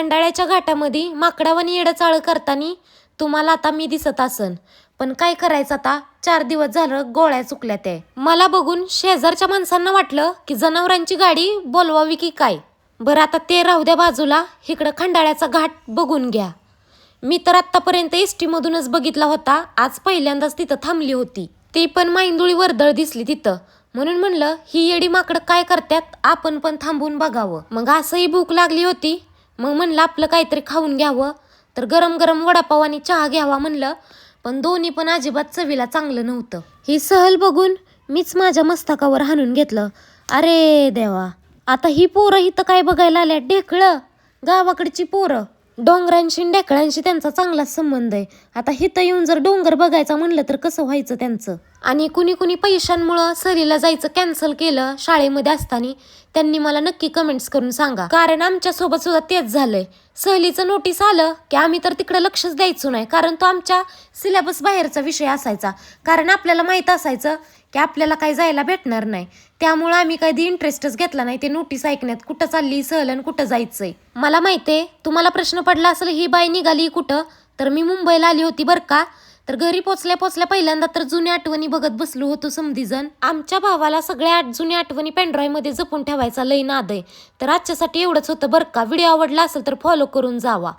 खंडाळ्याच्या घाटामध्ये माकडावानी येडचाळ करताना तुम्हाला आता मी दिसत असन. पण काय करायचं आता, 4 दिवस झालं गोळ्या चुकल्या ते. मला बघून शेजारच्या माणसांना वाटलं की जनावरांची गाडी बोलवावी की काय. बरं आता ते राहू द्या बाजूला, इकडं खंडाळ्याचा घाट बघून घ्या. मी तर आत्तापर्यंत एसटी मधूनच बघितला होता, आज पहिल्यांदाच तिथं थांबली होती. ती पण माईंदुळी वर्दळ दिसली तिथं, म्हणून म्हणलं ही येडी माकडं काय करतात, आपण पण थांबून बघावं. मग असंही भूक लागली होती, मग म्हणलं आपलं काहीतरी खाऊन घ्यावं. तर गरम गरम वडापाव आणि चहा घ्यावा म्हणलं, पण दोन्ही पण अजिबात चवीला चांगलं नव्हतं. ही सहल बघून मीच माझ्या मस्तकावर हाणून घेतलं. अरे देवा, आता ही पोरं इथं काय बघायला आल्या, ढेकळं. गावाकडची पोरं डोंगरांशी ढेकळांशी त्यांचा चांगलाच संबंध आहे. आता हिथं येऊन जर डोंगर बघायचा म्हणलं तर कसं व्हायचं त्यांचं. आणि कुणी कुणी पैशांमुळं सहलीला जायचं कॅन्सल केलं शाळेमध्ये असताना, त्यांनी मला नक्की कमेंट्स करून सांगा, कारण आमच्या सोबत सुद्धा तेच झालंय. सहलीचं नोटीस आलं की आम्ही तर तिकडे लक्षच द्यायचो नाही, कारण तो आमच्या सिलेबस बाहेरचा विषय असायचा. कारण आपल्याला माहित असायचं की आपल्याला काही जायला भेटणार नाही, त्यामुळे आम्ही कधी इंटरेस्टच घेतला नाही ते नोटीस ऐकण्यात, कुठं चालली सहल आणि कुठं जायचंय. मला माहितीये तुम्हाला प्रश्न पडला असेल ही बाई निघाली कुठं, तर मी मुंबईला आली होती बरं का. तर घरी पोचल्या पोचल्या पहिल्यांदा तर जुन्या आठवणी बघत बसलो होतो समधीजण. आमच्या भावाला सगळ्या जुन्या आठवणी पेनड्राईव्ह मध्ये जपून ठेवायचा लई नाद आहे. तर आजच्यासाठी एवढंच होतं बरं का. व्हिडिओ आवडला असेल तर फॉलो करून जावा.